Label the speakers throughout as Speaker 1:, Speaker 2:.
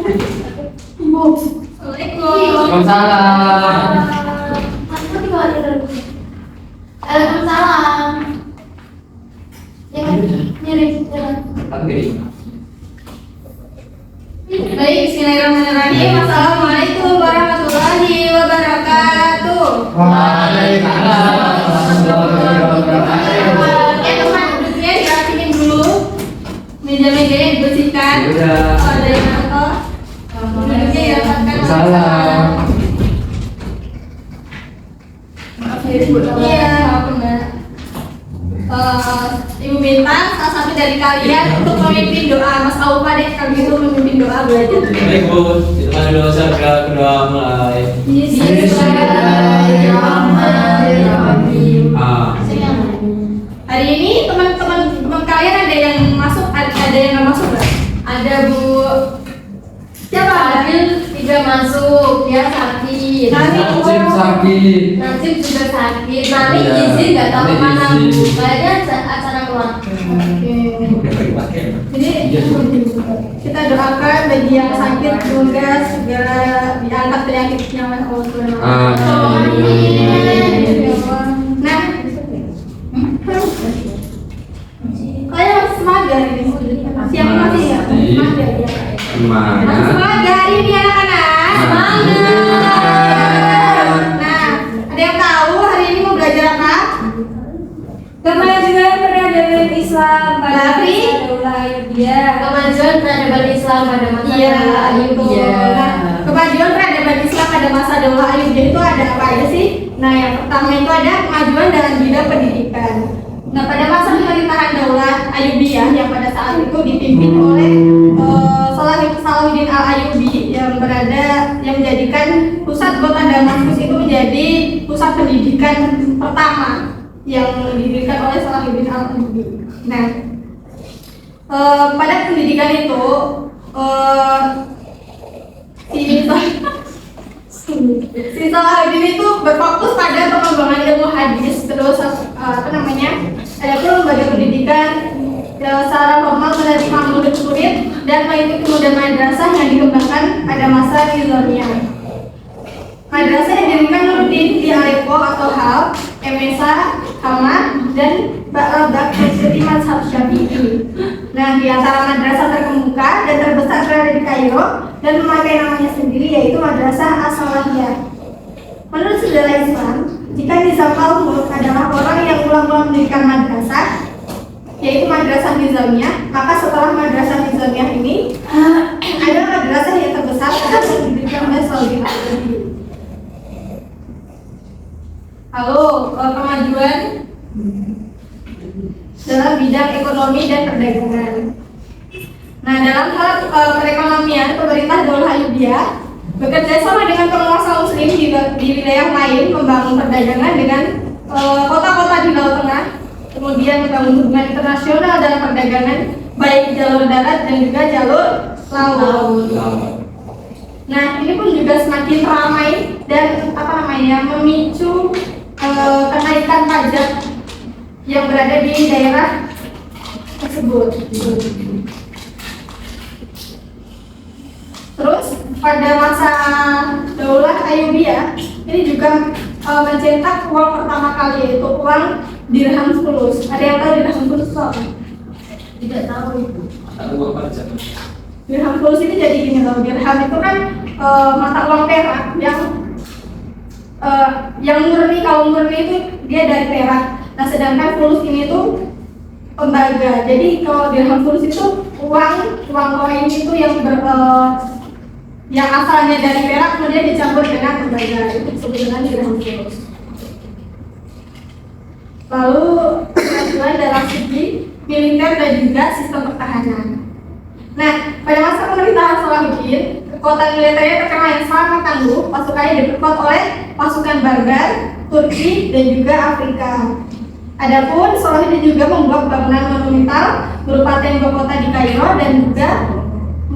Speaker 1: Waalaikumsalam. Baik, bismillahirrahmanirrahim. Assalamualaikum warahmatullahi wabarakatuh.
Speaker 2: Waalaikumsalam warahmatullahi wabarakatuh.
Speaker 1: Ya teman, duduknya dirapiin dulu. Meja-mejanya dibersihkan. Ada yang kotor. Duduknya dirapatkan.
Speaker 2: Salam.
Speaker 1: Iya, benar. Ibu Bintang, salah satu dari kalian untuk memimpin doa. Mas Aufa deh, kalau gitu memimpin doa belajar.
Speaker 3: Baik Bu, kita doa surga kedua mulai.
Speaker 1: Bismillahirrahmanirrahim. Hari ini teman kalian ada yang masuk, ada yang nggak masuk nggak? Ada Bu. Siapa? Tiga masuk, dia sakit.
Speaker 2: Nasib sakit.
Speaker 1: Nasib juga sakit. Mami izin nggak tahu kemana Bu. Kayaknya acara keluarga. Jadi kita doakan bagi yang sakit semoga segera diangkat penyakitnya oleh Allah Subhanahu wa Ta'ala. Nah, kalian masih mager ini. Siapa masih ya? Mager ya. Masih mager ini anak-anak. Semangat. Nah, ada yang tahu hari ini mau belajar apa?
Speaker 4: Kemajuan peradaban Islam pada
Speaker 1: Tapi
Speaker 4: Daulah Ayyubiyah.
Speaker 1: kemajuan peradaban Islam pada masa Daulah Ayyubiyah. Nah, kemajuan peradaban Islam pada masa Daulah Ayyubiyah itu ada apa aja sih? Nah, yang pertama itu ada kemajuan dalam bidang pendidikan. Nah, pada masa pemerintahan Daulah Ayyubiyah yang pada saat itu dipimpin oleh Salahuddin Al-Ayyubi yang menjadikan pusat kota Damaskus itu menjadi pusat pendidikan pertama yang didirikan oleh Salahuddin Al-Ayyubi. Nah, pada pendidikan itu si Salahuddin itu berfokus pada pengembangan ilmu hadis, terus ada pun lembaga pendidikan secara formal menerima murid-murid dan mengikuti model madrasah yang dikembangkan pada masa Nizamiyah. Madrasah yang didirikan Nuruddin di Aleppo atau Hal, Emesa, Hama, dan Ba'labak seperti mazhab Syafi'i. Nah, di antara madrasah terkemuka dan terbesar berada di Kairo dan memakai namanya sendiri yaitu Madrasah As-Salahiyah. Menurut sejarah Islam, jika Nizam al-Mulk adalah orang yang mula-mula mendirikan madrasah, yaitu Madrasah Nizamiyah, maka setelah Madrasah Nizamiyah ini adalah madrasah yang terbesar yang didirikan oleh Salahuddin Al-Ayyubi. Lalu kemajuan dalam bidang ekonomi dan perdagangan. Nah, dalam hal perekonomian, pemerintah Daulah Ayyubiyah bekerja sama dengan penguasa Muslim di wilayah lain membangun perdagangan dengan kota-kota di Laut Tengah, kemudian membangun hubungan internasional dalam perdagangan baik jalur darat dan juga jalur laut. Nah, ini pun juga semakin ramai dan memicu kenaikan pajak yang berada di daerah tersebut. Terus pada masa Daulah Ayyubiyah ini juga mencetak uang pertama kali, yaitu uang dirham fulus. Ada yang tahu dirham fulus apa? Tidak tahu itu. Dirham fulus ini jadi gini loh. Dirham itu kan mata uang perak yang murni. Kalau murni itu dia dari perak. Nah, sedangkan fulus ini tuh tembaga. Jadi kalau dirham fulus itu uang koin itu yang asalnya dari perak kemudian dicampur dengan tembaga, itu disebut dengan dirham fulus. Lalu kemajuan dalam segi militer dan juga sistem pertahanan. Nah, pada masa pemerintahan Salahuddin, kekuatan militernya terkenal yang sangat tangguh. Pasukannya diperkuat oleh pasukan barbar, Turki dan juga Afrika. Adapun Salahuddin juga membuat bangunan monumental berupa tembok kota di Kairo dan juga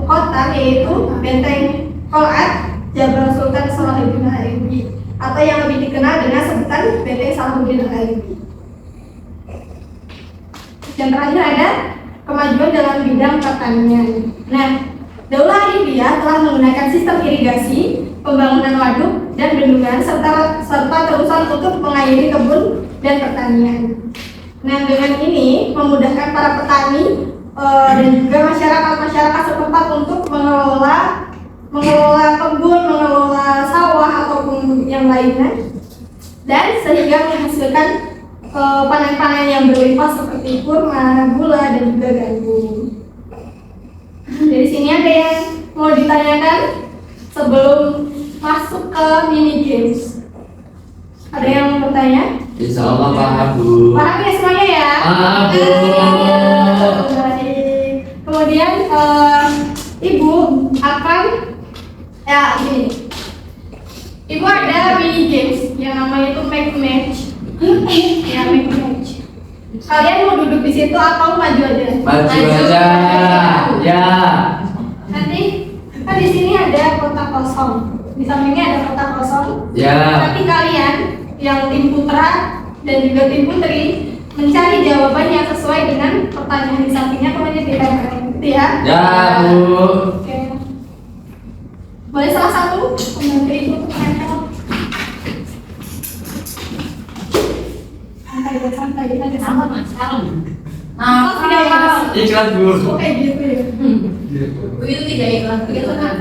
Speaker 1: kota, yaitu benteng Qal'at Jabal Sultan Salahuddin Al-Ayyubi, atau yang lebih dikenal dengan sebutan benteng Salahuddin Al-Ayyubi. Yang terakhir ada kemajuan dalam bidang pertanian. Nah, Daulah Ayubiah telah menggunakan sistem irigasi, pembangunan waduk dan bendungan serta terusan untuk mengairi kebun dan pertanian. Nah, dengan ini memudahkan para petani dan juga masyarakat setempat untuk mengelola kebun, mengelola sawah ataupun yang lainnya, dan sehingga menghasilkan panen-panen yang berlimpah seperti kurma, gula, dan juga gandum. Dari sini ada yang mau ditanyakan sebelum masuk ke mini games? Ada yang mau bertanya?
Speaker 2: Insya Allah paham Bu.
Speaker 1: Paham ya semuanya ya?
Speaker 2: Paham, Bu.
Speaker 1: Baik. Kemudian Ibu akan gini. Ibu ada mini games yang namanya itu make match. Ya, make match. Kalian mau duduk di situ atau maju aja?
Speaker 2: Maju aja. Ya.
Speaker 1: Nanti kan di sini ada kotak kosong. Di sampingnya ada kotak kosong.
Speaker 2: Ya.
Speaker 1: Nanti kalian yang tim putra dan juga tim putri mencari jawaban yang sesuai dengan pertanyaan di sampingnya, kemudian ditempel, gitu ya?
Speaker 2: Ya, Bu.
Speaker 1: Oke. Boleh salah satu membantu Ibu untuk menempel. Santai, kita sama masalah. Oh, tidak mau.
Speaker 2: Ikhlas Bu.
Speaker 1: Oke, gitu ya.
Speaker 5: Begitu tidak ikhlas, begitu kan?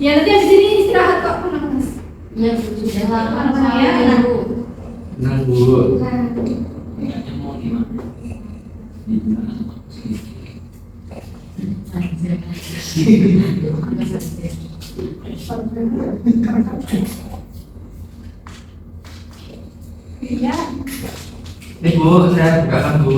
Speaker 1: Ya nanti habis ini istirahat kok, tenang Mas.
Speaker 5: Ya sudah lama
Speaker 1: Ya,
Speaker 5: saya Bu.
Speaker 2: Tenang Bu.
Speaker 1: Nah, iya.
Speaker 2: Ini Bu, saya bukakan Bu.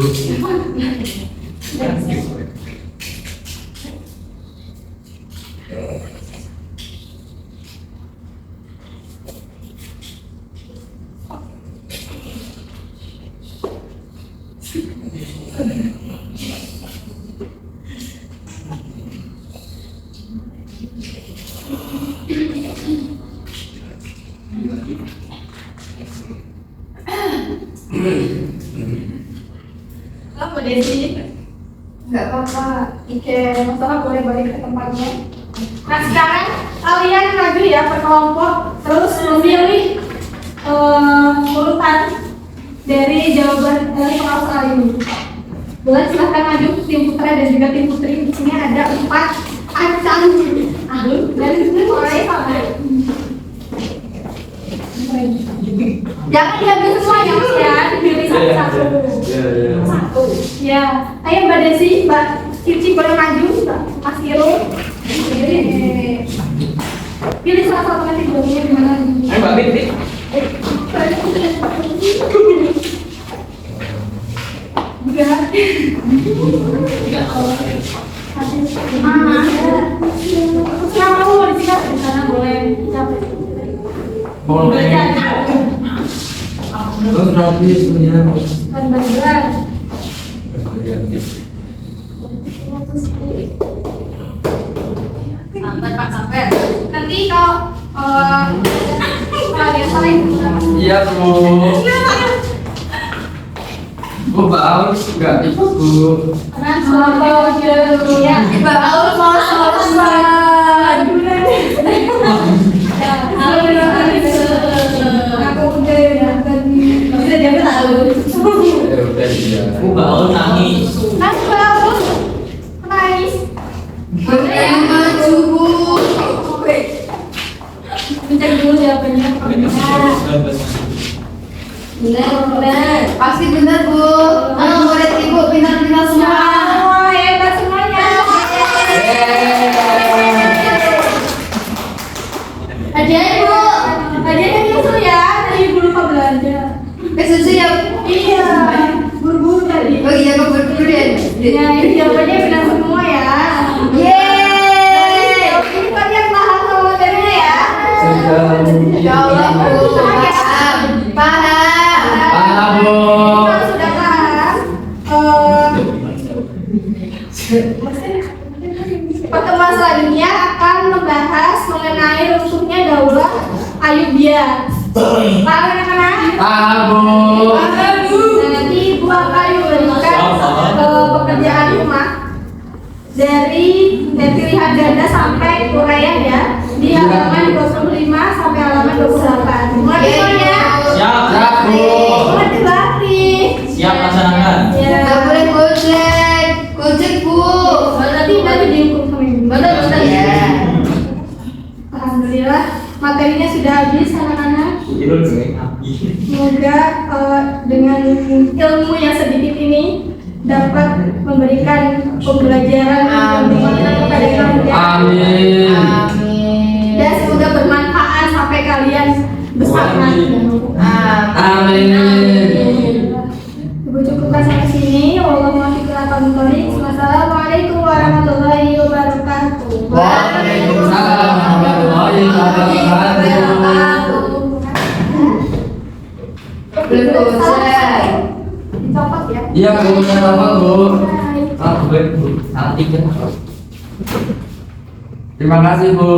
Speaker 1: Apa Desi? Enggak apa-apa. Oke, masalah boleh balik ke tempatnya. Nah sekarang kalian maju ya per kelompok, terus memilih urutan dari jawaban dari pengusaha ini. Boleh silahkan maju tim putra dan juga tim putri. Di sini ada 4 acan dan mulai sama. Jangan diambil semuanya Mas ya, dipilih satu-satu. Satu. Ya, ayo Mbak Desi, Mbak Cici boleh maju, Mas Irul. Pilih salah satu nanti belumnya di mana.
Speaker 3: Ayo Mbak Binti.
Speaker 1: Enggak. Siapa kamu mau disikat di sana boleh.
Speaker 2: Boleh. Terus Robi punya.
Speaker 1: Benar.
Speaker 5: Sampai Pak sampai.
Speaker 1: Nanti kalau kalian saling
Speaker 2: Iya Bu. Bu Baul nggak ikut Bu.
Speaker 1: ya
Speaker 5: Baul mau selesai.
Speaker 1: Aku udah bisa jaga tahu.
Speaker 2: Ya udah iya.
Speaker 3: Bu Baul nangis.
Speaker 1: Mas bagus, nangis.
Speaker 5: Yang maju Bu.
Speaker 1: Mencari dulu jawabannya.
Speaker 5: Benar. Pasti benar Bu. Murid Ibu pintar-pintar semua.
Speaker 1: Oh, hebat semuanya. Hadiah Ibu, hadiahnya nyusul ya. Tadi Ibu lupa belanja.
Speaker 5: Susu ya.
Speaker 1: Iya, buru-buru tadi.
Speaker 5: Oh iya kok berdua deh.
Speaker 1: Ya, ini jawabannya benar semua ya.
Speaker 5: Yeay.
Speaker 1: Ini kalian paham sama materinya ya?
Speaker 5: Ya Allah Bu. Paham. Paham.
Speaker 2: Paham Bu.
Speaker 1: Kalau sudah paham, pertemuan selanjutnya akan membahas mengenai runtuhnya Daulah Ayubiah. Paham anak-anak?
Speaker 2: Paham Bu.
Speaker 1: Nah, nanti Ibu akan memberikan pekerjaan rumah dari pilihan ganda sampai uraian ya di halaman 25 sampai halaman 28. Mulai semuanya.
Speaker 3: Siap.
Speaker 2: Siap, Bu.
Speaker 1: Mulai Bakri.
Speaker 3: Siap laksanakan.
Speaker 1: Ya.
Speaker 5: Nggak boleh gojek. Gojek, Bu.
Speaker 1: Berarti nanti dihukum sama ibu.
Speaker 5: Betul, betul ya.
Speaker 1: Alhamdulillah materinya sudah habis anak-anak.
Speaker 3: Tidur gue.
Speaker 1: Semoga dengan ilmu yang sedikit ini dapat memberikan pembelajaran yang bermanfaat kepada kamu ya.
Speaker 2: Amin.
Speaker 5: Amin.
Speaker 1: Dan semoga bermanfaat sampai kalian besar nanti.
Speaker 2: Amin.
Speaker 1: Ibu cukupkan sampai sini. Wassalamualaikum warahmatullahi wabarakatuh.
Speaker 2: Waalaikumsalam warahmatullahi wabarakatuh.
Speaker 5: Belum gojek.
Speaker 1: Dicopot ya.
Speaker 2: Iya, Bu. Sama, Bu.
Speaker 1: Hai.
Speaker 2: Ah, Bu. Cantik ya. Terima kasih, Bu.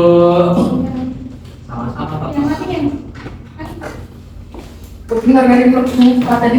Speaker 3: Sama-sama Pak.
Speaker 1: Yang matiin.
Speaker 5: Benar, tadi